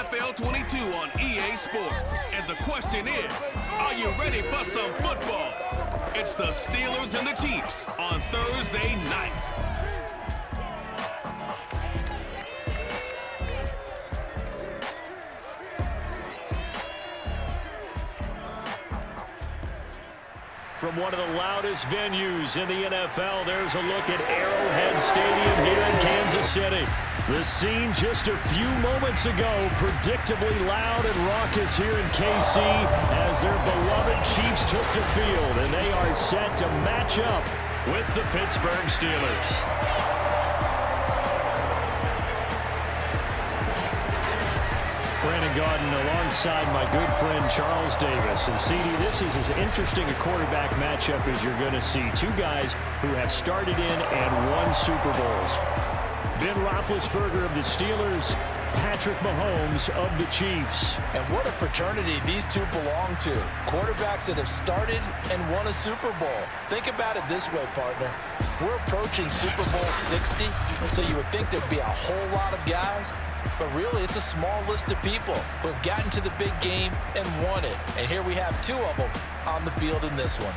NFL 22 on EA Sports. And the question is, are you ready for some football? It's the Steelers and the Chiefs on Thursday night. From one of the loudest venues in the NFL, there's a look at Arrowhead Stadium here in Kansas City. The scene just a few moments ago, predictably loud and raucous here in KC as their beloved Chiefs took the field, and they are set to match up with the Pittsburgh Steelers. Brandon Gaudin alongside my good friend Charles Davis. And CD, this is as interesting a quarterback matchup as you're going to see. Two guys who have started in and won Super Bowls. Ben Roethlisberger of the Steelers, Patrick Mahomes of the Chiefs. And what a fraternity these two belong to. Quarterbacks that have started and won a Super Bowl. Think about it this way, partner. We're approaching Super Bowl 60, so you would think there'd be a whole lot of guys. But really, it's a small list of people who have gotten to the big game and won it. And here we have two of them on the field in this one.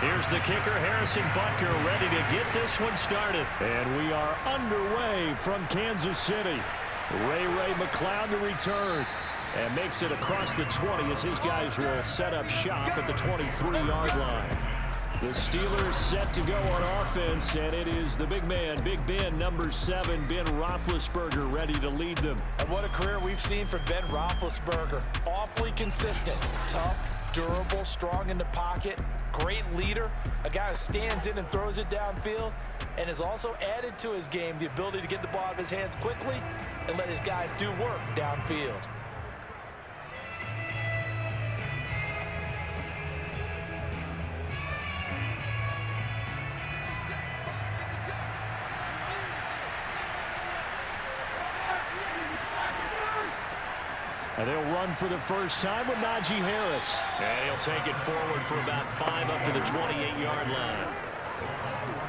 Here's the kicker, Harrison Butker, ready to get this one started. And we are underway from Kansas City. Ray McCloud to return. And makes it across the 20 as his guys will set up shop at the 23-yard line. The Steelers set to go on offense, and it is the big man, Big Ben, number 7, Ben Roethlisberger, ready to lead them. And what a career we've seen from Ben Roethlisberger. Awfully consistent, tough, durable, strong in the pocket, great leader, a guy who stands in and throws it downfield, and has also added to his game the ability to get the ball out of his hands quickly and let his guys do work downfield. And they'll run for the first time with Najee Harris. And he'll take it forward for about 5 up to the 28-yard line.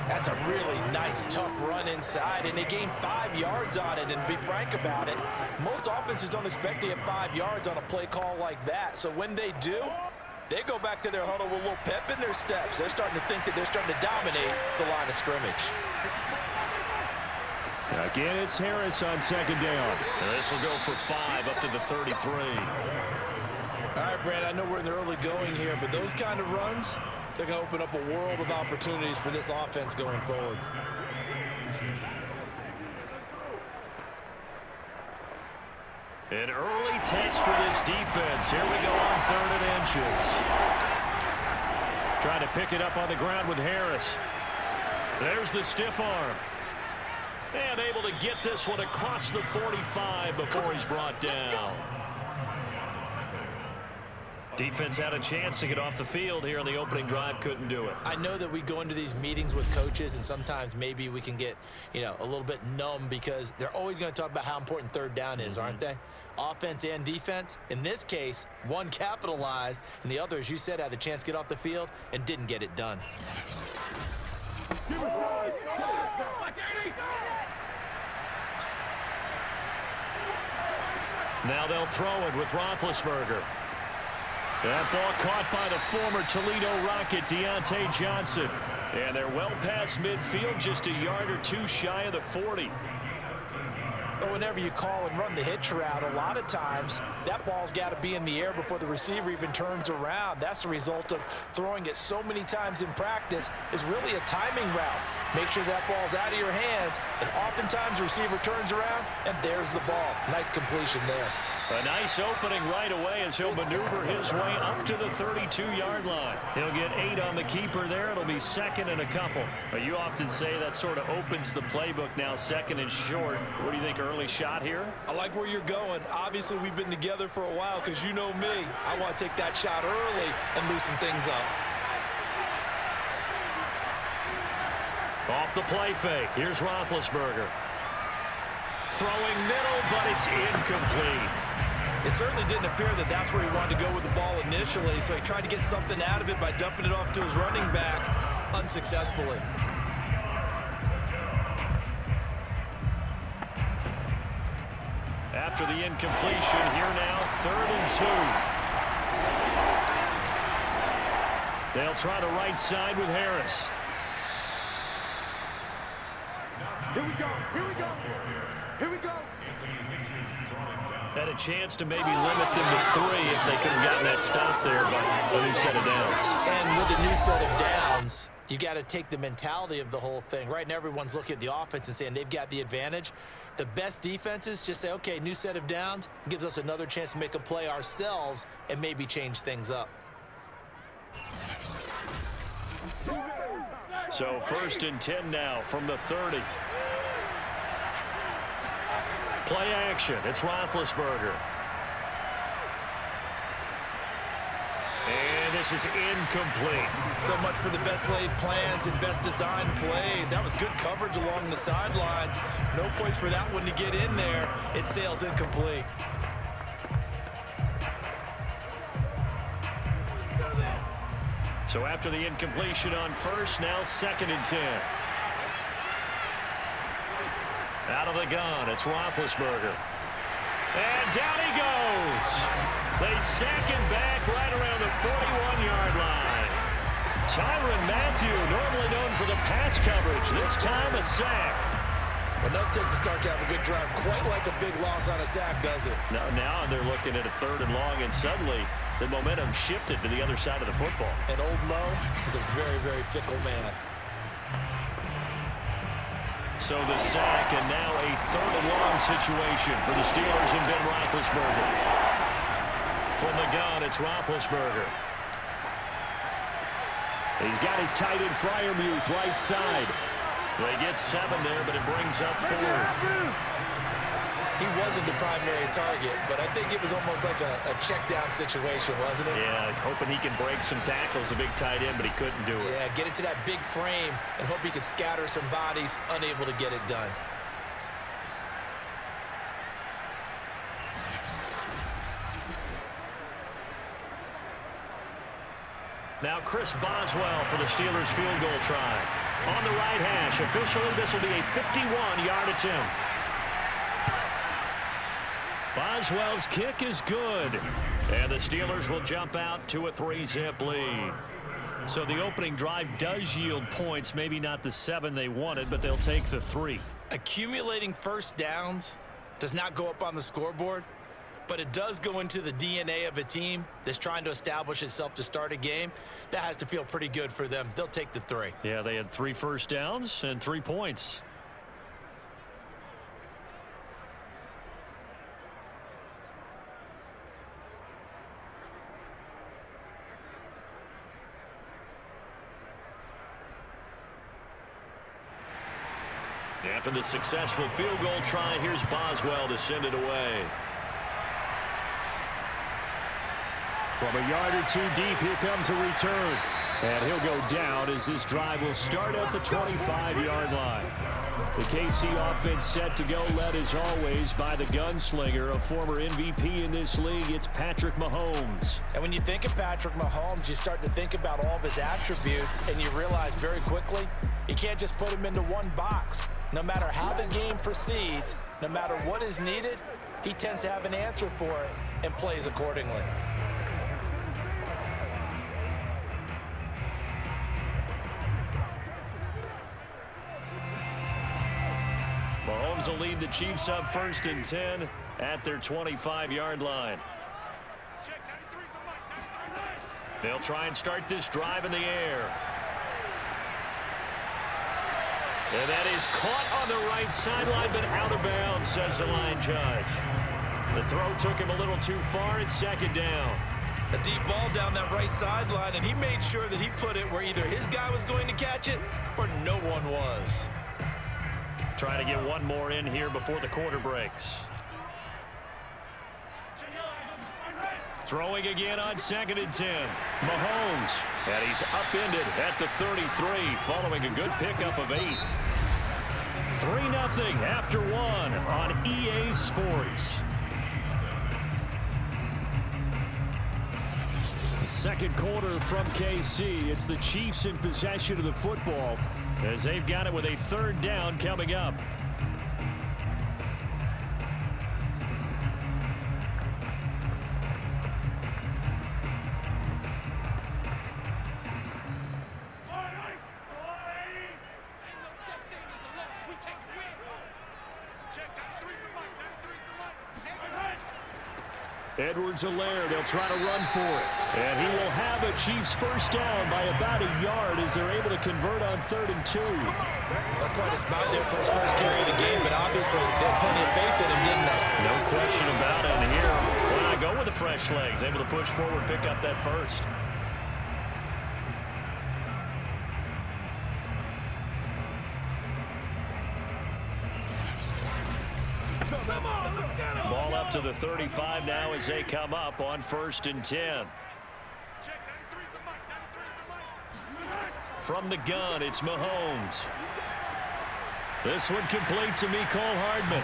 That's a really nice, tough run inside, and they gained 5 yards on it. And to be frank about it, most offenses don't expect to get 5 yards on a play call like that. So when they do, they go back to their huddle with a little pep in their steps. They're starting to think that they're starting to dominate the line of scrimmage. Again, it's Harris on second down. This will go for 5 up to the 33. All right, Brad, I know we're in the early going here, but those kind of runs, they're going to open up a world of opportunities for this offense going forward. An early test for this defense. Here we go on 3rd and inches. Trying to pick it up on the ground with Harris. There's the stiff arm. And able to get this one across the 45 before he's brought down. Defense had a chance to get off the field here in the opening drive, couldn't do it. I know that we go into these meetings with coaches, and sometimes maybe we can get, a little bit numb because they're always going to talk about how important 3rd down is, aren't they? Offense and defense. In this case, one capitalized, and the other, as you said, had a chance to get off the field and didn't get it done. Now they'll throw it with Roethlisberger. That ball caught by the former Toledo Rocket, Deontay Johnson. And they're well past midfield, just a yard or 2 shy of the 40. But whenever you call and run the hitch route, a lot of times that ball's got to be in the air before the receiver even turns around. That's the result of throwing it so many times in practice is really a timing route. Make sure that ball's out of your hands, and oftentimes the receiver turns around, and there's the ball. Nice completion there. A nice opening right away as he'll maneuver his way up to the 32-yard line. He'll get 8 on the keeper there. It'll be second and a couple. But you often say that sort of opens the playbook now, second and short. What do you think, early shot here? I like where you're going. Obviously, we've been together for a while because you know me. I want to take that shot early and loosen things up. Off the play fake. Here's Roethlisberger. Throwing middle, but it's incomplete. It certainly didn't appear that that's where he wanted to go with the ball initially, so he tried to get something out of it by dumping it off to his running back unsuccessfully. After the incompletion, here now, 3rd and 2. They'll try to right side with Harris. Here we go. Here we go. Here we go. Had a chance to maybe limit them to 3 if they could have gotten that stop there, but a new set of downs. And with a new set of downs, you got to take the mentality of the whole thing. Right now, everyone's looking at the offense and saying they've got the advantage. The best defenses just say, okay, new set of downs. It gives us another chance to make a play ourselves and maybe change things up. So 1st and 10 now from the 30. Play action. It's Roethlisberger. And this is incomplete. So much for the best laid plans and best designed plays. That was good coverage along the sidelines. No place for that one to get in there. It sails incomplete. So after the incompletion on 1st, now 2nd and 10. Out of the gun, it's Roethlisberger. And down he goes. They sack him back right around the 41-yard line. Tyrann Mathieu, normally known for the pass coverage, this time a sack. Well, nothing takes a start to have a good drive. Quite like a big loss on a sack, does it? No, now they're looking at a 3rd and long, and suddenly the momentum shifted to the other side of the football. And old Mo is a very, very fickle man. So the sack, and now a 3rd and long situation for the Steelers and Ben Roethlisberger. From the gun, it's Roethlisberger. He's got his tight end Freiermuth right side. They get 7 there, but it brings up 4th. He wasn't the primary target, but I think it was almost like a check down situation, wasn't it? Yeah, hoping he can break some tackles, a big tight end, but he couldn't do it. Yeah, get it to that big frame and hope he could scatter some bodies, unable to get it done. Now Chris Boswell for the Steelers field goal try. On the right hash, officially this will be a 51-yard attempt. Boswell's kick is good. And the Steelers will jump out to a 3-zip lead. So the opening drive does yield points, maybe not the 7 they wanted, but they'll take the 3. Accumulating first downs does not go up on the scoreboard, but it does go into the DNA of a team that's trying to establish itself to start a game. That has to feel pretty good for them. They'll take the 3. Yeah, they had 3 first downs and 3 points. After the successful field goal try, here's Boswell to send it away. From a yard or 2 deep, here comes a return. And he'll go down as this drive will start at the 25-yard line. The KC offense set to go, led as always by the gunslinger, a former MVP in this league. It's Patrick Mahomes. And when you think of Patrick Mahomes, you start to think about all of his attributes, and you realize very quickly you can't just put him into one box. No matter how the game proceeds, no matter what is needed, he tends to have an answer for it and plays accordingly. Mahomes will lead the Chiefs up 1st and 10 at their 25-yard line. They'll try and start this drive in the air. And that is caught on the right sideline, but out of bounds, says the line judge. The throw took him a little too far. It's second down. A deep ball down that right sideline, and he made sure that he put it where either his guy was going to catch it or no one was. Try to get one more in here before the quarter breaks. Throwing again on 2nd and 10. Mahomes, and he's upended at the 33 following a good pickup of 8. 3-0 after 1 on EA Sports. Second quarter from KC. It's the Chiefs in possession of the football as they've got it with a 3rd down coming up. Edwards-Helaire, they'll try to run for it. And he will have a Chiefs first down by about a yard as they're able to convert on 3rd and 2. That's quite a spot there for his first carry of the game, but obviously they had plenty of faith in him, didn't they? No question about it. And here, why not go with the fresh legs? Able to push forward, pick up that first. Ball up to the 35 now as they come up on 1st and 10. From the gun, it's Mahomes. This one complete to Mecole Hardman.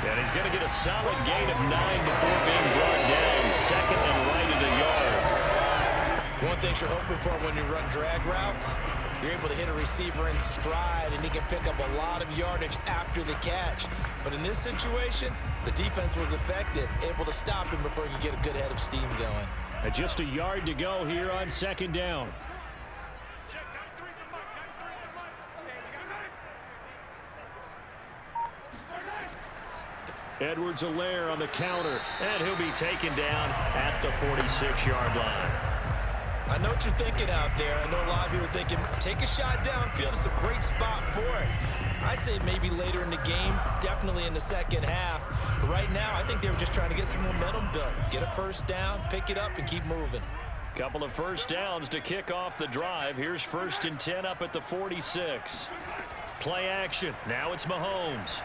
And he's going to get a solid gain of 9 before being brought down. 2nd and right at the yard. One thing you're hoping for when you run drag routes, you're able to hit a receiver in stride, and he can pick up a lot of yardage after the catch. But in this situation, the defense was effective, able to stop him before he could get a good head of steam going. And just a yard to go here on 2nd down. Edwards-Helaire on the counter, and he'll be taken down at the 46-yard line. I know what you're thinking out there. I know a lot of you are thinking, take a shot downfield. It's a great spot for it. I'd say maybe later in the game, definitely in the second half. But right now, I think they were just trying to get some momentum built. Get a first down, pick it up, and keep moving. Couple of first downs to kick off the drive. Here's 1st and 10 up at the 46. Play action. Now it's Mahomes.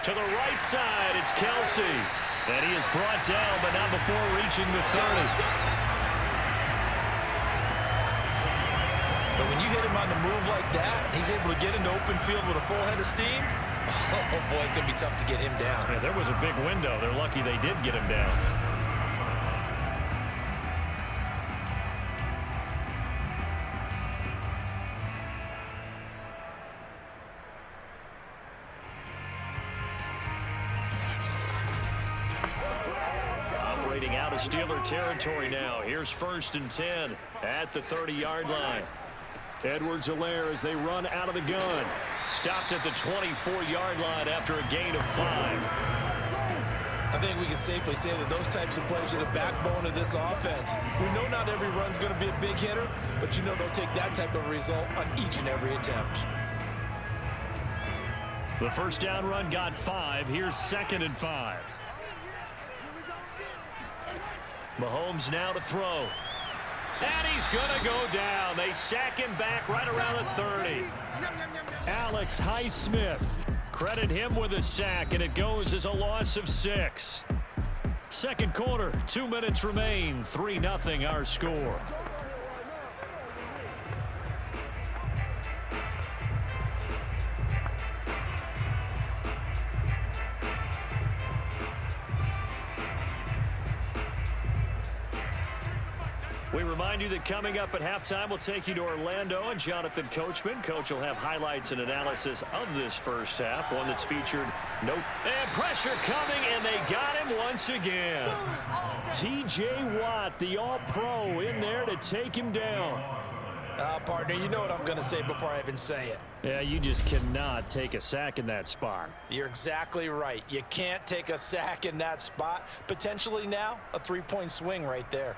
To the right side, it's Kelsey. And he is brought down, but not before reaching the 30. But when you hit him on the move like that, he's able to get into open field with a full head of steam. Oh, boy, it's going to be tough to get him down. Yeah, there was a big window. They're lucky they did get him down. Operating out of Steeler territory now. Here's 1st and 10 at the 30-yard line. Edwards-Helaire as they run out of the gun. Stopped at the 24-yard line after a gain of 5. I think we can safely say that those types of plays are the backbone of this offense. We know not every run's going to be a big hitter, but you know they'll take that type of result on each and every attempt. The first down run got 5. Here's 2nd and 5. Mahomes now to throw. And he's going to go down. They sack him back right around the 30. Alex Highsmith. Credit him with a sack, and it goes as a loss of 6. Second quarter, 2 minutes remain. 3-0 our score. We remind you that coming up at halftime, we'll take you to Orlando and Jonathan Coachman. Coach will have highlights and analysis of this first half, one that's featured and pressure coming, and they got him once again. T.J. Watt, the All-Pro, in there to take him down. Partner, you know what I'm going to say before I even say it. Yeah, you just cannot take a sack in that spot. You're exactly right. You can't take a sack in that spot. Potentially now, a 3-point swing right there.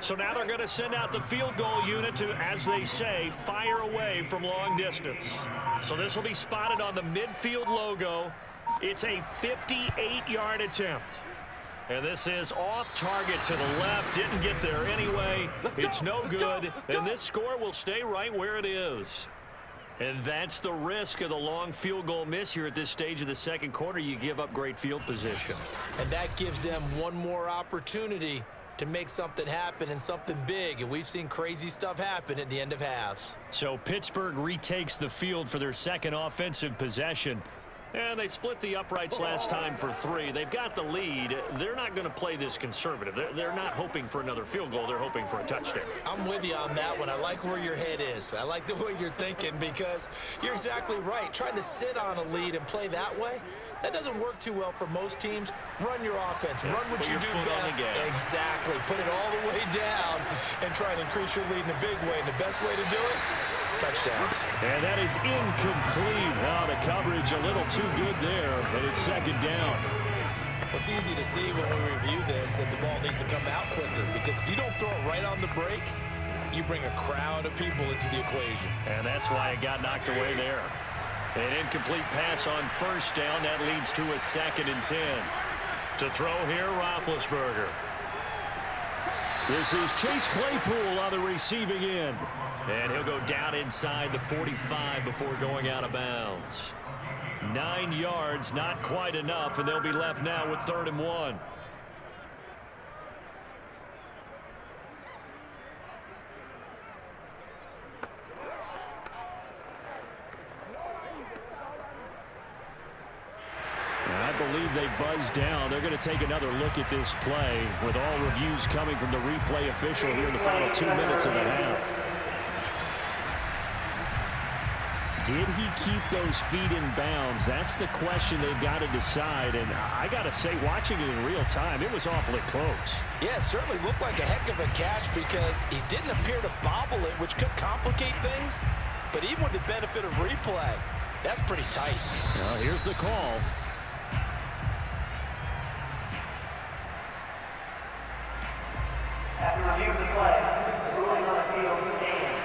So now they're going to send out the field goal unit to, as they say, fire away from long distance. So this will be spotted on the midfield logo. It's a 58-yard attempt. And this is off target to the left. Didn't get there anyway. It's no good. And this score will stay right where it is. And that's the risk of the long field goal miss here at this stage of the second quarter. You give up great field position. And that gives them one more opportunity to make something happen and something big. And we've seen crazy stuff happen at the end of halves. So Pittsburgh retakes the field for their second offensive possession. And they split the uprights last time for 3. They've got the lead. They're not going to play this conservative. They're not hoping for another field goal. They're hoping for a touchdown. I'm with you on that one. I like where your head is. I like the way you're thinking because you're exactly right. Trying to sit on a lead and play that way, that doesn't work too well for most teams. Run your offense. Run what you do best. Exactly. Put it all the way down and try and increase your lead in a big way. And the best way to do it, touchdowns. And that is incomplete. Oh, the coverage a little too good there, and it's second down. Well, it's easy to see when we review this that the ball needs to come out quicker because if you don't throw it right on the break, you bring a crowd of people into the equation. And that's why it got knocked away there. An incomplete pass on first down. That leads to a 2nd and 10. To throw here, Roethlisberger. This is Chase Claypool on the receiving end. And he'll go down inside the 45 before going out of bounds. 9 yards, not quite enough, and they'll be left now with 3rd and 1. I believe they buzzed down. They're going to take another look at this play with all reviews coming from the replay official here in the final 2 minutes of the half. Did he keep those feet in bounds? That's the question they've got to decide. And I got to say, watching it in real time, it was awfully close. Yeah, it certainly looked like a heck of a catch because he didn't appear to bobble it, which could complicate things. But even with the benefit of replay, that's pretty tight. Well, here's the call. After review of the play, ruling on the field stands.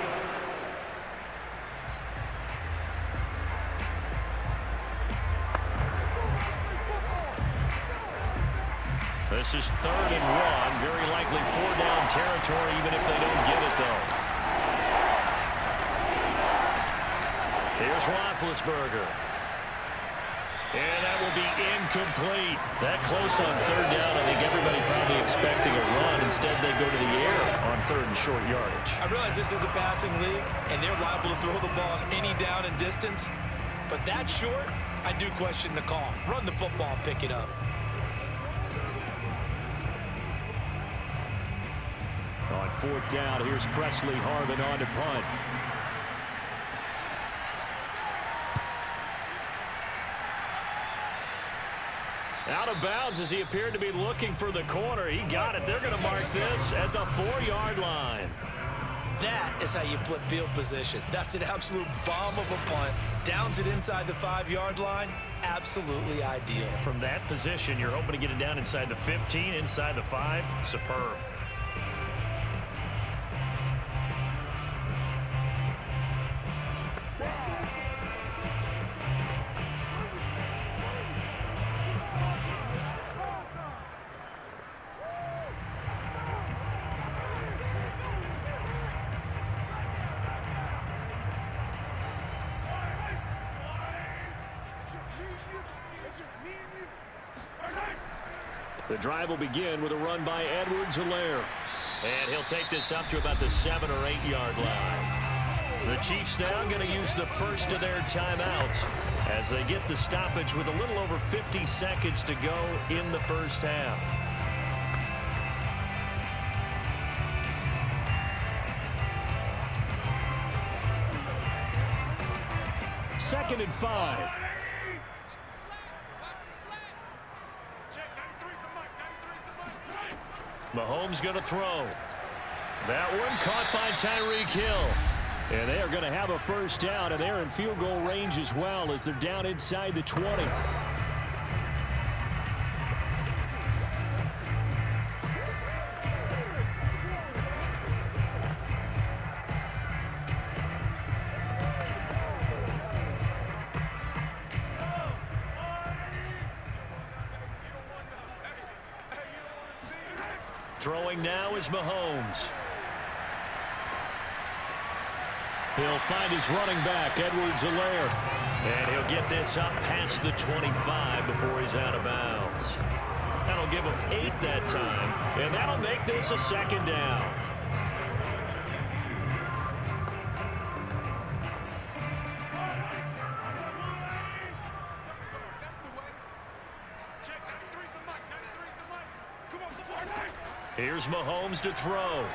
This is 3rd and 1. Very likely 4-down territory, even if they don't get it, though. Here's Roethlisberger. And that will be incomplete. That close on 3rd down. I think everybody probably expecting a run. Instead, they go to the air on 3rd and short yardage. I realize this is a passing league, and they're liable to throw the ball on any down and distance. But that short, I do question the call. Run the football and pick it up. On 4th down, here's Presley Harvin on to punt. Out of bounds as he appeared to be looking for the corner. He got it. They're going to mark this at the 4-yard line. That is how you flip field position. That's an absolute bomb of a punt. Downs it inside the 5-yard line. Absolutely ideal. From that position, you're hoping to get it down inside the 15, inside the 5. Superb. The drive will begin with a run by Edwards-Helaire. And he'll take this up to about the 7- or 8-yard line. The Chiefs now going to use the first of their timeouts as they get the stoppage with a little over 50 seconds to go in the first half. Second and 5. Mahomes going to throw. That one caught by Tyreek Hill. And they are going to have a first down, and they're in field goal range as well as they're down inside the 20. Throwing now is Mahomes. He'll find his running back, Edwards-Helaire. And he'll get this up past the 25 before he's out of bounds. That'll give him 8 that time, and that'll make this a second down. Here's Mahomes to throw.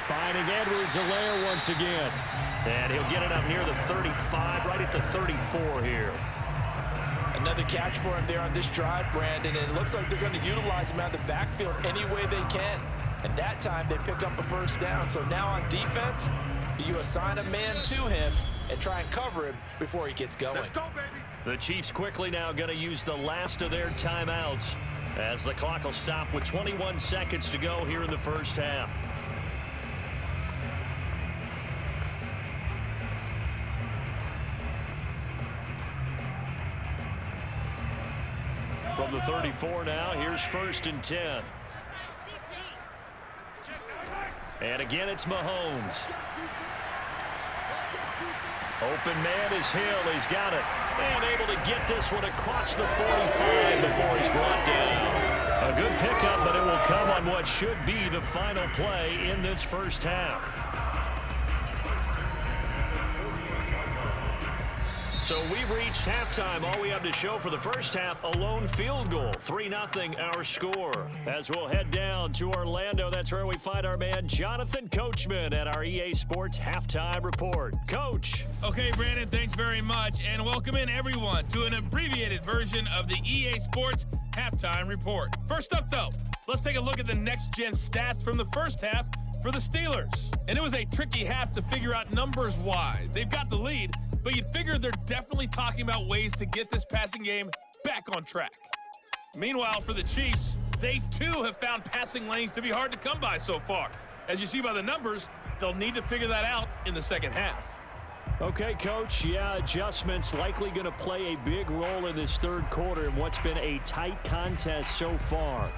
Finding Edwards-Helaire once again. And he'll get it up near the 35, right at the 34 here. Another catch for him there on this drive, Brandon, and it looks like they're going to utilize him out of the backfield any way they can. And that time they pick up a first down. So now on defense, do you assign a man to him and try and cover him before he gets going? Let's go, baby. The Chiefs quickly now going to use the last of their timeouts as the clock will stop with 21 seconds to go here in the first half. From the 34 now, here's 1st and 10. And again, it's Mahomes. Open man is Hill. He's got it. And able to get this one across the 45 before he's brought down. A good pickup, but it will come on what should be the final play in this first half. So we've reached halftime. All we have to show for the first half, a lone field goal. 3-0 our score. As we'll head down to Orlando, that's where we find our man Jonathan Coachman at our EA Sports Halftime Report. Coach. Okay, Brandon, thanks very much. And welcome in, everyone, to an abbreviated version of the EA Sports Halftime Report. First up, though, let's take a look at the next-gen stats from the first half for the Steelers. And it was a tricky half to figure out numbers-wise. They've got the lead, but you'd figure they're definitely talking about ways to get this passing game back on track. Meanwhile, for the Chiefs, they too have found passing lanes to be hard to come by so far. As you see by the numbers, they'll need to figure that out in the second half. Okay, Coach, yeah, adjustments likely going to play a big role in this third quarter in what's been a tight contest so far.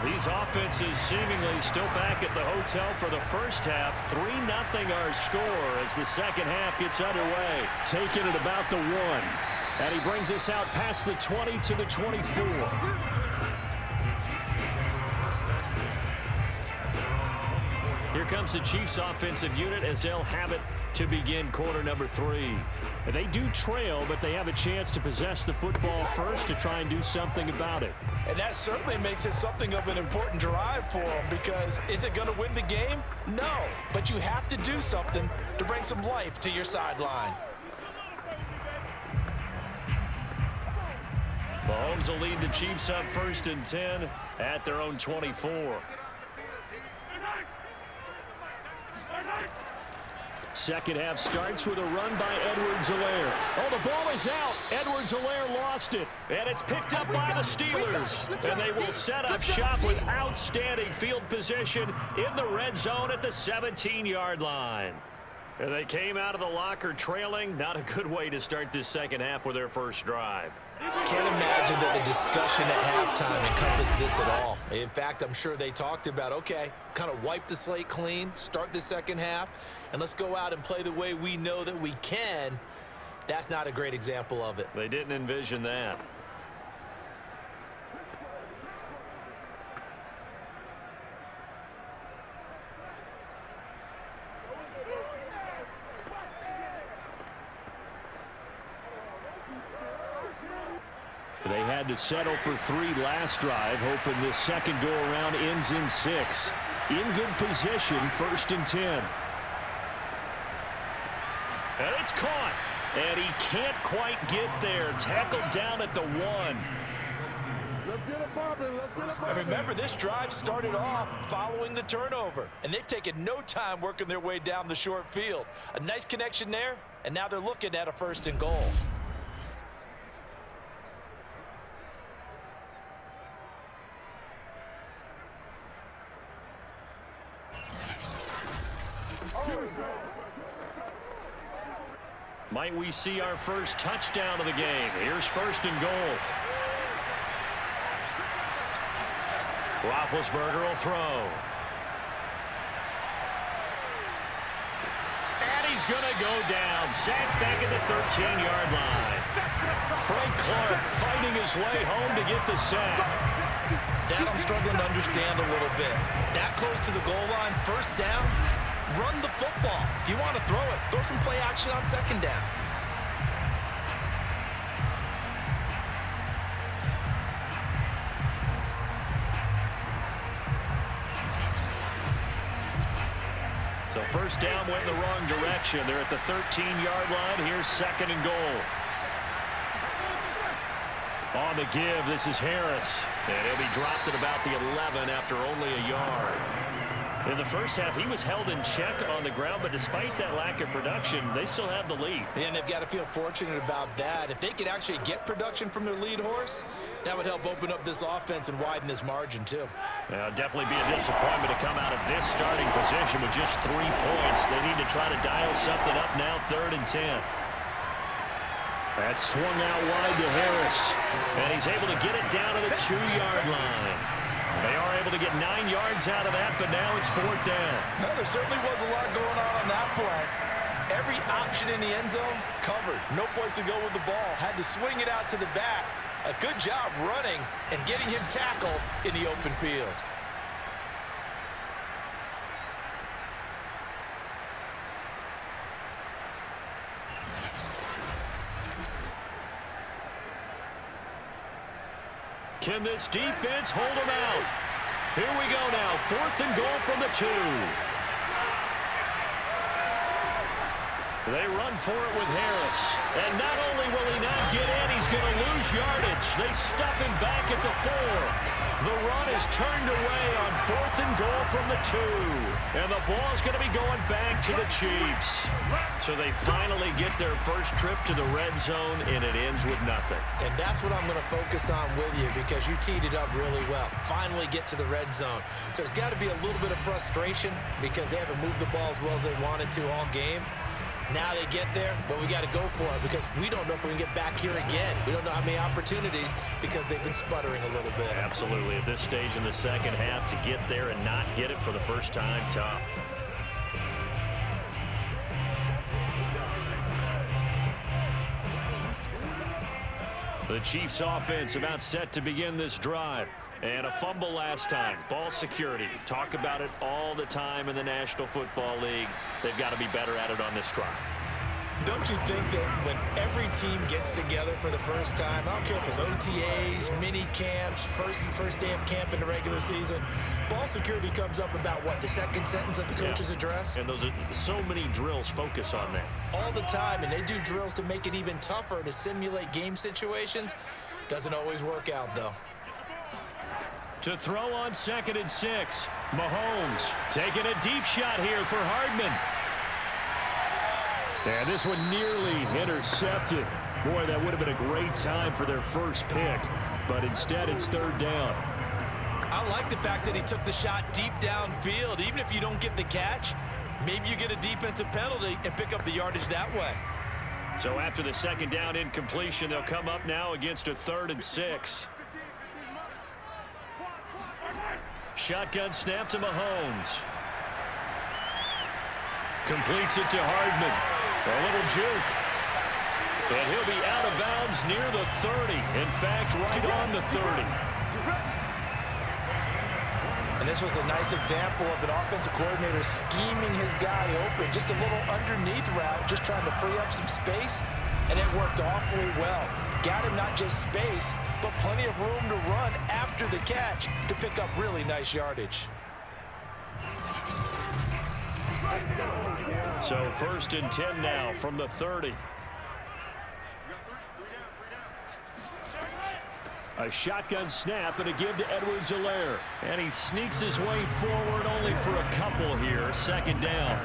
These offenses seemingly still back at the hotel for the first half. 3-0 our score as the second half gets underway. Taking it about the 1. And he brings us out past the 20 to the 24. Here comes the Chiefs offensive unit as they'll have it to begin quarter number 3. They do trail, but they have a chance to possess the football first to try and do something about it. And that certainly makes it something of an important drive for them, because is it going to win the game? No, but you have to do something to bring some life to your sideline. Mahomes will lead the Chiefs up 1st and 10 at their own 24. Second half starts with a run by Edwards-Helaire. Oh, the ball is out. Edwards-Helaire lost it. And it's picked up by the Steelers. And they will set up shop with outstanding field position in the red zone at the 17-yard line. And they came out of the locker trailing. Not a good way to start this second half with their first drive. Can't imagine that the discussion at halftime encompassed this at all. In fact, I'm sure they talked about, okay, kind of wipe the slate clean, start the second half, and let's go out and play the way we know that we can. That's not a great example of it. They didn't envision that. They had to settle for 3 last drive, hoping this second go-around ends in 6. In good position, 1st and 10. And it's caught. And he can't quite get there. Tackled down at the 1. Let's get it popping. Let's get it And popping. remember, this drive started off following the turnover, and they've taken no time working their way down the short field. A nice connection there, and now they're looking at a 1st and goal. Might we see our first touchdown of the game? Here's 1st and goal. Roethlisberger will throw. And he's going to go down. Sacked back at the 13-yard line. Frank Clark fighting his way home to get the sack. That I'm struggling to understand a little bit. That close to the goal line, 1st down, run the football. If you want to throw it, throw some play action on 2nd down. So 1st down went in the wrong direction. They're at the 13-yard line. Here's 2nd and goal. On the give, this is Harris. And he'll be dropped at about the 11 after only a yard. In the first half, he was held in check on the ground, but despite that lack of production, they still have the lead. And they've got to feel fortunate about that. If they could actually get production from their lead horse, that would help open up this offense and widen this margin, too. Definitely be a disappointment to come out of this starting position with just 3 points. They need to try to dial something up now, 3rd and 10. That swung out wide to Harris, and he's able to get it down to the 2-yard line. They are able to get 9 yards out of that, but now it's 4th down. Well, there certainly was a lot going on that play. Every option in the end zone covered. No place to go with the ball. Had to swing it out to the back. A good job running and getting him tackled in the open field. Can this defense hold them out? Here we go now. 4th and goal from the 2. They run for it with Harris. And not only will he not get in, he's going to lose yardage. They stuff him back at the 4. The run is turned away on 4th and goal from the 2. And the ball's going to be going back to the Chiefs. So they finally get their first trip to the red zone, and it ends with nothing. And that's what I'm going to focus on with you because you teed it up really well. Finally get to the red zone. So there's got to be a little bit of frustration because they haven't moved the ball as well as they wanted to all game. Now they get there, but we got to go for it because we don't know if we can get back here again. We don't know how many opportunities because they've been sputtering a little bit. Absolutely. At this stage in the second half, to get there and not get it for the first time, tough. The Chiefs offense about set to begin this drive. And a fumble last time. Ball security. Talk about it all the time in the National Football League. They've got to be better at it on this drive. Don't you think that when every team gets together for the first time, I don't care if it's OTAs, mini camps, first day of camp in the regular season, ball security comes up about, what, the second sentence of the coach's address? And those are so many drills focus on that. All the time, and they do drills to make it even tougher to simulate game situations. Doesn't always work out, though. To throw on 2nd and 6. Mahomes taking a deep shot here for Hardman. And this one nearly intercepted. Boy, that would have been a great time for their first pick. But instead, it's 3rd down. I like the fact that he took the shot deep downfield. Even if you don't get the catch, maybe you get a defensive penalty and pick up the yardage that way. So after the 2nd down incompletion, they'll come up now against a 3rd and 6. Shotgun snap to Mahomes. Completes it to Hardman. A little juke. And he'll be out of bounds near the 30. In fact, right on the 30. And this was a nice example of an offensive coordinator scheming his guy open. Just a little underneath route, just trying to free up some space. And it worked awfully well. Got him not just space, but plenty of room to run after the catch to pick up really nice yardage. So 1st and 10 now from the 30. A shotgun snap and a give to Edwards-Helaire. And he sneaks his way forward only for a couple here. 2nd down.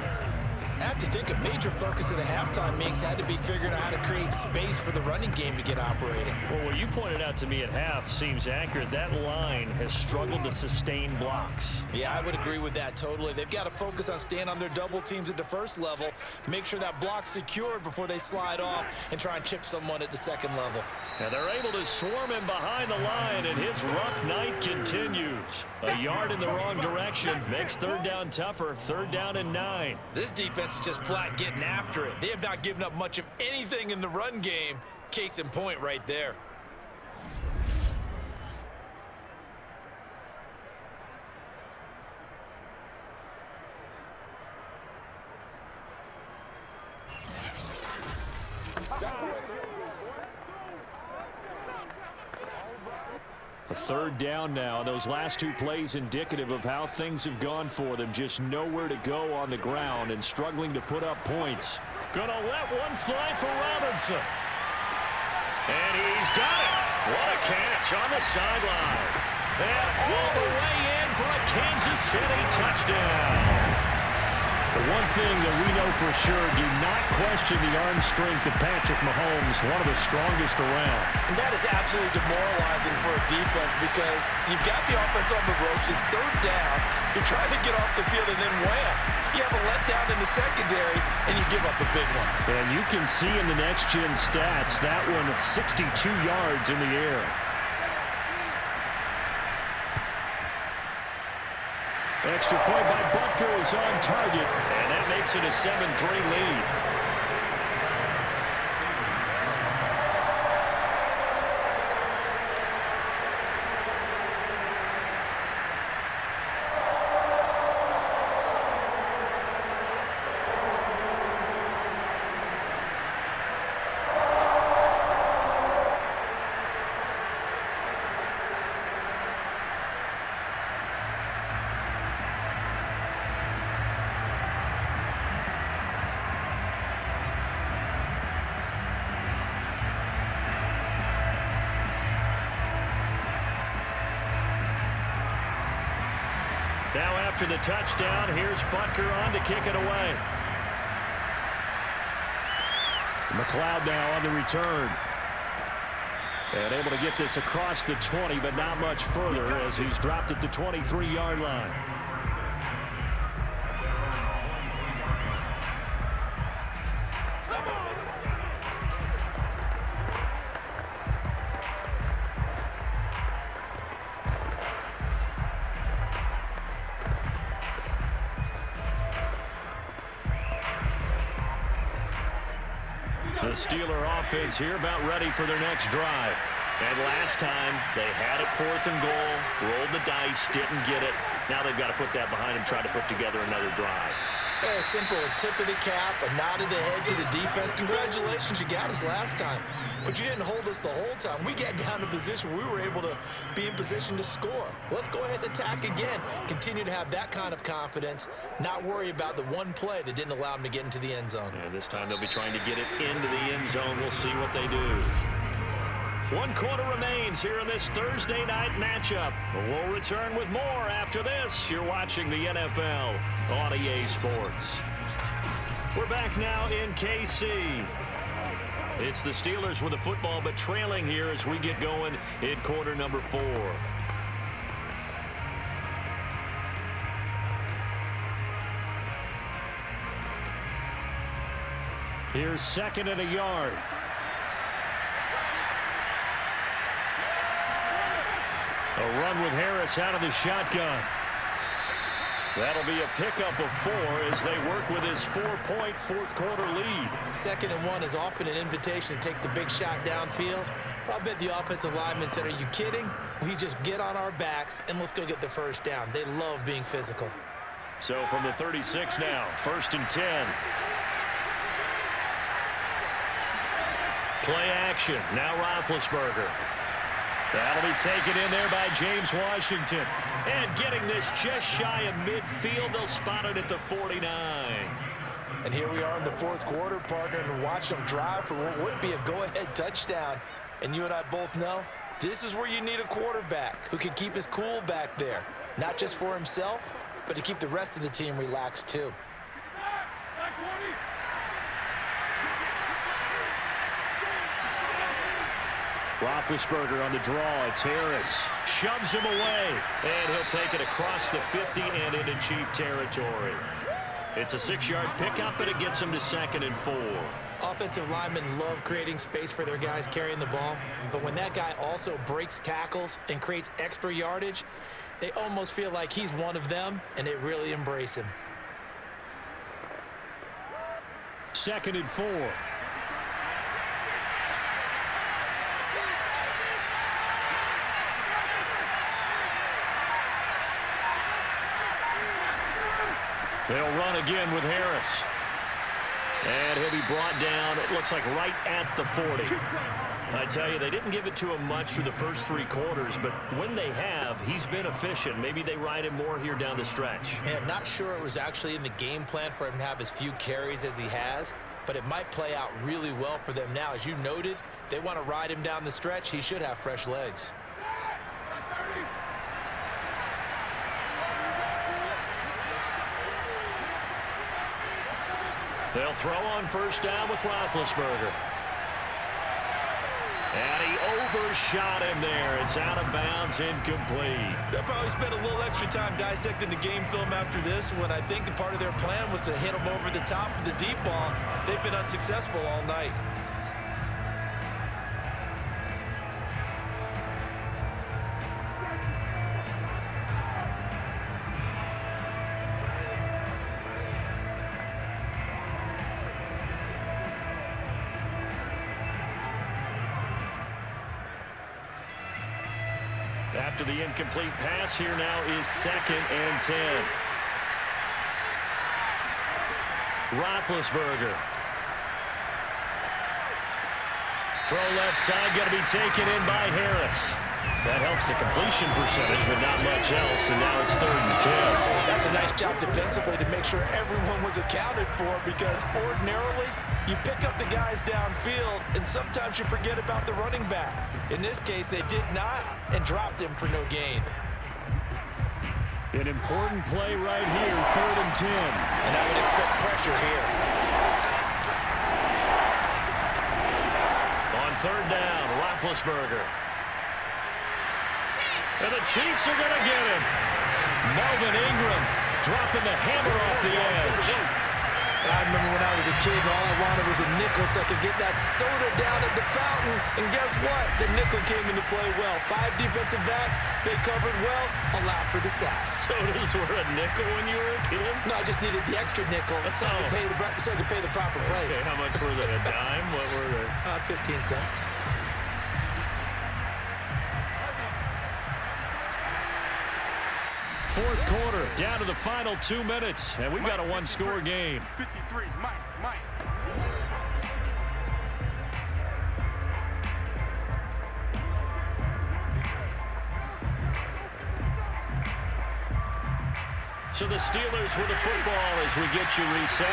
I have to think a major focus of the halftime meetings had to be figuring out how to create space for the running game to get operating. Well, what you pointed out to me at half seems accurate. That line has struggled to sustain blocks. Yeah, I would agree with that totally. They've got to focus on staying on their double teams at the first level, make sure that block's secured before they slide off and try and chip someone at the second level. And they're able to swarm him behind the line, and his rough night continues. A yard in the wrong direction makes 3rd down tougher. 3rd down and 9. This defense is just flat getting after it. They have not given up much of anything in the run game. Case in point right there. A 3rd down now. Those last 2 plays indicative of how things have gone for them. Just nowhere to go on the ground and struggling to put up points. Gonna let one fly for Robinson. And he's got it. What a catch on the sideline. And all the way in for a Kansas City touchdown. The one thing that we know for sure, do not question the arm strength of Patrick Mahomes, one of the strongest around. And that is absolutely demoralizing for a defense because you've got the offense on the ropes. It's 3rd down. You're trying to get off the field and then wham. You have a letdown in the secondary and you give up a big one. And you can see in the next-gen stats, that one at 62 yards in the air. Extra point by Butker is on target, and that makes it a 7-3 lead. Now after the touchdown, here's Butker on to kick it away. McLeod now on the return. And able to get this across the 20, but not much further as he's dropped it to 23-yard line. The Steeler offense here about ready for their next drive. And last time, they had it 4th and goal, rolled the dice, didn't get it. Now they've got to put that behind them, try to put together another drive. A simple tip of the cap, a nod of the head to the defense. Congratulations, you got us last time. But you didn't hold us the whole time. We got down to position. We were able to be in position to score. Let's go ahead and attack again. Continue to have that kind of confidence. Not worry about the one play that didn't allow them to get into the end zone. And this time they'll be trying to get it into the end zone. We'll see what they do. 1 quarter remains here in this Thursday night matchup. We'll return with more after this. You're watching the NFL on EA Sports. We're back now in KC. It's the Steelers with the football, but trailing here as we get going in quarter number 4. Here's 2nd and a yard. A run with Harris out of the shotgun. That'll be a pickup of 4 as they work with his 4-point 4th quarter lead. 2nd and 1 is often an invitation to take the big shot downfield. I bet the offensive lineman said, are you kidding? We just get on our backs and let's go get the 1st down. They love being physical. So from the 36 now, 1st and 10. Play action. Now Roethlisberger. That'll be taken in there by James Washington. And getting this just shy of midfield, they'll spot it at the 49. And here we are in the 4th quarter, partner, and watch them drive for what would be a go-ahead touchdown. And you and I both know This is where you need a quarterback who can keep his cool back there. Not just for himself, but to keep the rest of the team relaxed too. Roethlisberger on the draw. It's Harris. Shoves him away. And he'll take it across the 50 and into Chief territory. It's a 6-yard pickup, and it gets him to 2nd and 4. Offensive linemen love creating space for their guys carrying the ball, but when that guy also breaks tackles and creates extra yardage, they almost feel like he's one of them, and they really embrace him. 2nd and 4. They'll run again with Harris. And he'll be brought down, it looks like right at the 40. I tell you, they didn't give it to him much through the first 3 quarters, but when they have, he's been efficient. Maybe they ride him more here down the stretch. Man, not sure it was actually in the game plan for him to have as few carries as he has, but it might play out really well for them now. As you noted, if they want to ride him down the stretch, he should have fresh legs. They'll throw on first down with Roethlisberger. And he overshot him there. It's out of bounds, incomplete. They'll probably spend a little extra time dissecting the game film after this one. I think the part of their plan was to hit him over the top of the deep ball. They've been unsuccessful all night. After the incomplete pass, here now is 2nd and 10. Roethlisberger. Throw left side, got to be taken in by Harris. That helps the completion percentage, but not much else, and now it's 3rd and 10. That's a nice job defensively to make sure everyone was accounted for, because ordinarily you pick up the guys downfield, and sometimes you forget about the running back. In this case, they did not, and dropped him for no gain. An important play right here, 3rd and 10. And I would expect pressure here. On 3rd down, Roethlisberger. And the Chiefs are going to get him. Melvin Ingram dropping the hammer off the edge. I remember when I was a kid and all I wanted was a nickel so I could get that soda down at the fountain. And guess what? The nickel came into play well. 5 defensive backs, they covered well, allowed for the sacks. Sodas were a nickel when you were a kid? No, I just needed the extra nickel so I could pay the proper price. Okay, how much were they? A dime? What were they? 15 cents. Fourth quarter, down to the final 2 minutes, and we've got a 1-score game. 53, Mike. So the Steelers with the football as we get you reset.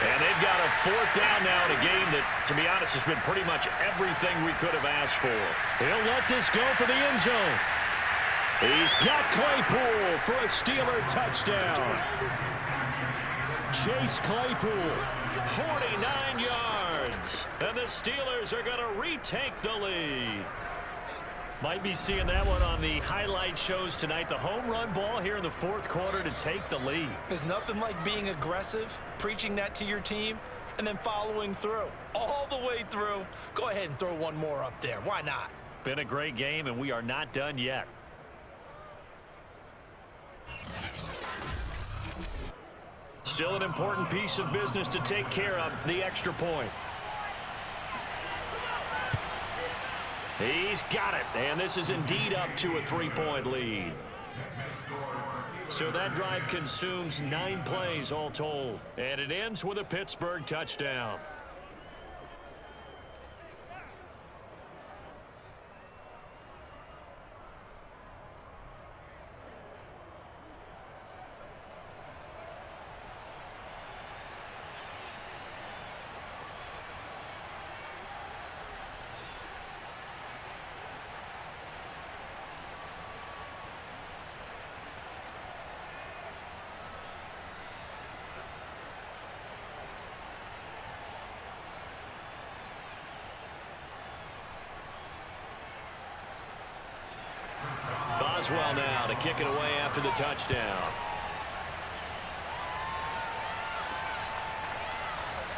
And they've got a 4th down now in a game that, to be honest, has been pretty much everything we could have asked for. He'll let this go for the end zone. He's got Claypool for a Steeler touchdown. Chase Claypool, 49 yards. And the Steelers are going to retake the lead. Might be seeing that one on the highlight shows tonight. The home run ball here in the 4th quarter to take the lead. There's nothing like being aggressive, preaching that to your team, and then following through. All the way through. Go ahead and throw one more up there. Why not? Been a great game, and we are not done yet. Still an important piece of business to take care of, the extra point. He's got it, and this is indeed up to a 3-point lead. So that drive consumes 9 plays all told, and it ends with a Pittsburgh touchdown. Boswell now to kick it away after the touchdown.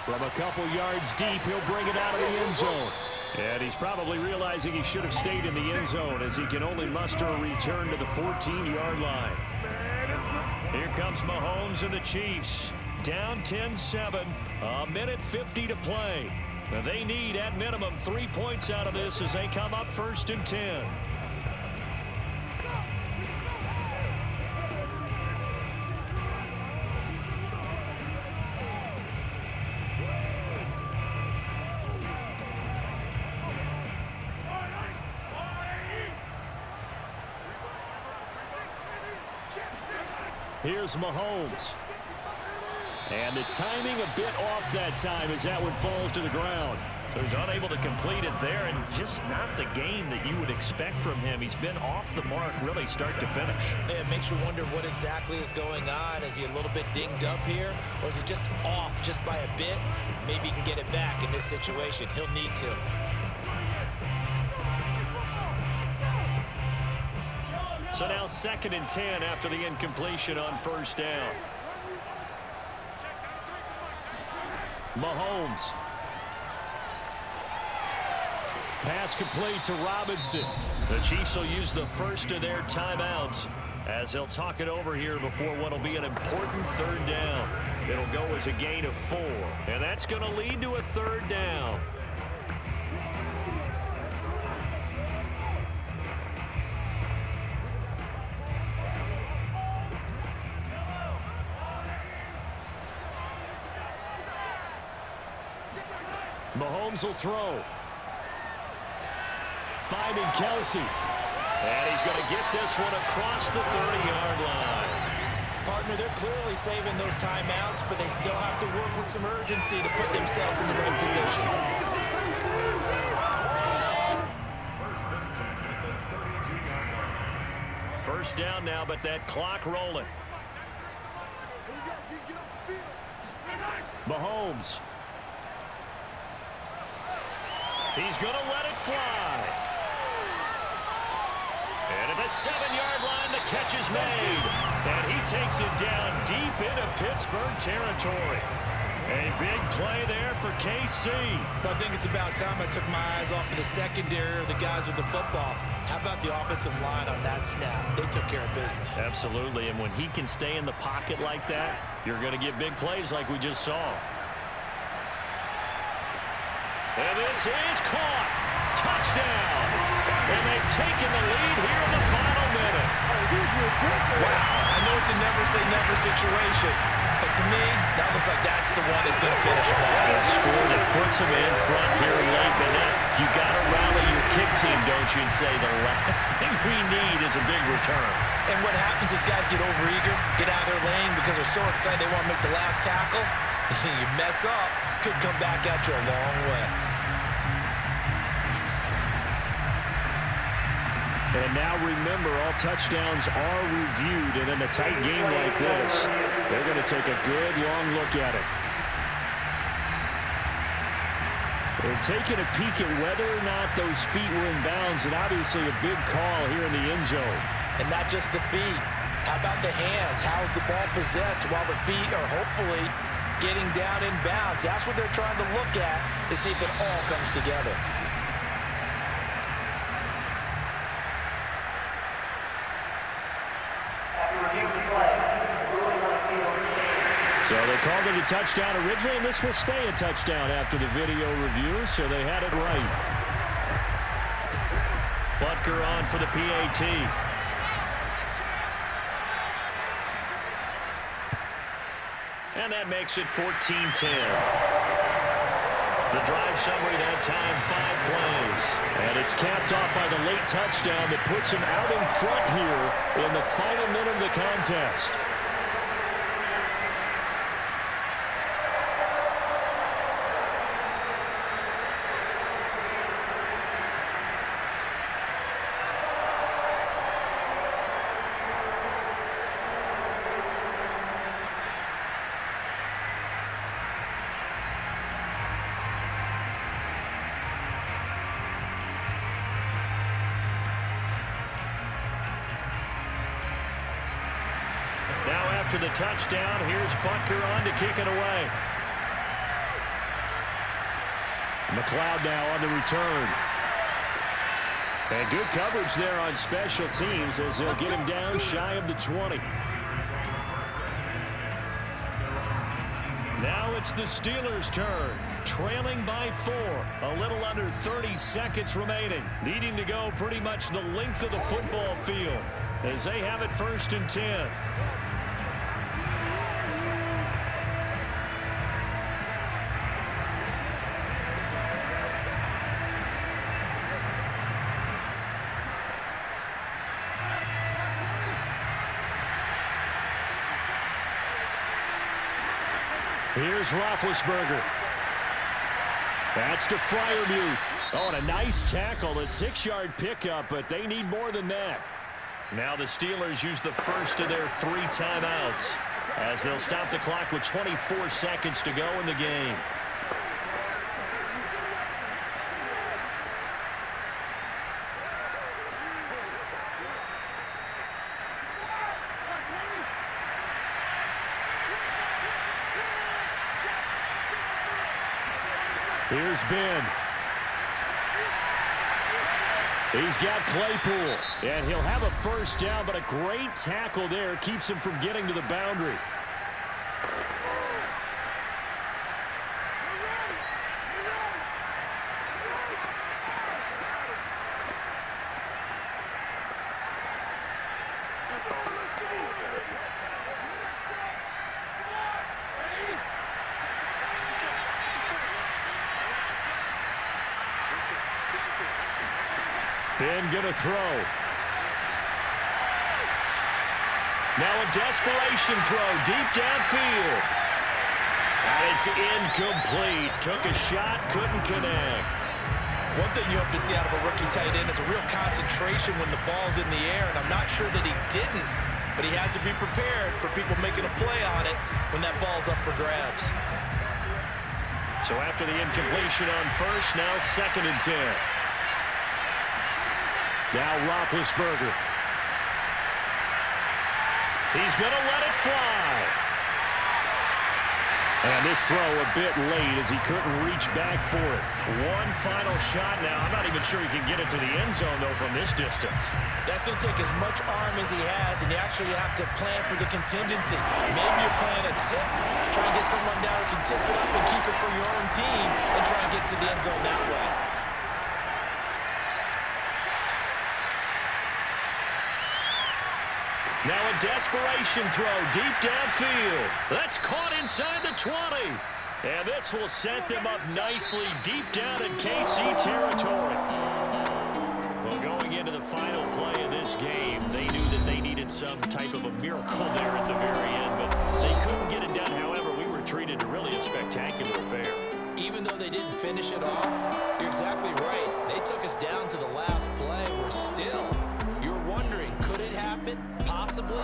From a couple yards deep, he'll bring it out of the end zone. And he's probably realizing he should have stayed in the end zone as he can only muster a return to the 14-yard line. Here comes Mahomes and the Chiefs. Down 10-7, a minute 50 to play. They need, at minimum, 3 points out of this as they come up 1st and 10. Here's Mahomes. And the timing a bit off that time as that one falls to the ground. So he's unable to complete it there, and just not the game that you would expect from him. He's been off the mark really start to finish. It makes you wonder what exactly is going on. Is he a little bit dinged up here, or is he just off just by a bit? Maybe he can get it back in this situation. He'll need to. So now 2nd and 10 after the incompletion on 1st down. Mahomes. Pass complete to Robinson. The Chiefs will use the first of their timeouts as they'll talk it over here before what will be an important 3rd down. It'll go as a gain of 4, and that's going to lead to a 3rd down. Mahomes will throw. Finding Kelsey. And he's going to get this one across the 30-yard line. Partner, they're clearly saving those timeouts, but they still have to work with some urgency to put themselves in the right position. First down now, but that clock rolling. Mahomes. He's going to let it fly. And at the 7-yard line, the catch is made. And he takes it down deep into Pittsburgh territory. A big play there for KC. But I think it's about time I took my eyes off of the secondary or the guys with the football. How about the offensive line on that snap? They took care of business. Absolutely, and when he can stay in the pocket like that, you're going to get big plays like we just saw. And this is caught. Touchdown. And they've taken the lead here in the final minute. Wow, I know it's a never-say-never situation, but to me, that looks like that's the one that's going to finish them off. A score that puts them in front here late, but then you got to rally your kick team, don't you, and say the last thing we need is a big return. And what happens is guys get overeager, get out of their lane because they're so excited they want to make the last tackle. You mess up, could come back at you a long way. And now remember, all touchdowns are reviewed, and in a tight game like this, they're going to take a good long look at it. They're taking a peek at whether or not those feet were in bounds, and obviously a big call here in the end zone. And not just the feet. How about the hands? How's the ball possessed while the feet are hopefully getting down in bounds? That's what they're trying to look at to see if it all comes together. So they called it a touchdown originally, and this will stay a touchdown after the video review, so they had it right. Butker on for the PAT. And that makes it 14-10. The drive summary that time, 5 plays. And it's capped off by the late touchdown that puts him out in front here in the final minute of the contest. after the touchdown. Here's Butker on to kick it away. McLeod now on the return. And good coverage there on special teams as they'll get him down shy of the 20. Now it's the Steelers' turn, trailing by 4. A little under 30 seconds remaining. Needing to go pretty much the length of the football field as they have it 1st and 10. Here's Roethlisberger. That's to Freiermuth. Oh, and a nice tackle, a 6-yard pickup, but they need more than that. Now the Steelers use the first of their 3 timeouts as they'll stop the clock with 24 seconds to go in the game. Here's Ben. He's got Claypool, and he'll have a first down, but a great tackle there keeps him from getting to the boundary. Ben gonna throw. Now a desperation throw deep downfield. And it's incomplete. Took a shot, couldn't connect. One thing you hope to see out of a rookie tight end is a real concentration when the ball's in the air, and I'm not sure that he didn't, but he has to be prepared for people making a play on it when that ball's up for grabs. So after the incompletion on first, now 2nd and 10. Now Roethlisberger. He's going to let it fly. And this throw a bit late as he couldn't reach back for it. One final shot now. I'm not even sure he can get it to the end zone, though, from this distance. That's going to take as much arm as he has, and you actually have to plan for the contingency. Maybe you're playing a tip. Try and get someone down who can tip it up and keep it for your own team and try and get to the end zone that way. Now a desperation throw deep downfield. That's caught inside the 20. And this will set them up nicely deep down in KC territory. Well, going into the final play of this game, they knew that they needed some type of a miracle there at the very end, but they couldn't get it done. However, we were treated to really a spectacular affair. Even though they didn't finish it off, you're exactly right. They took us down to the last play. We're still, you're wondering, could it happen? Possibly,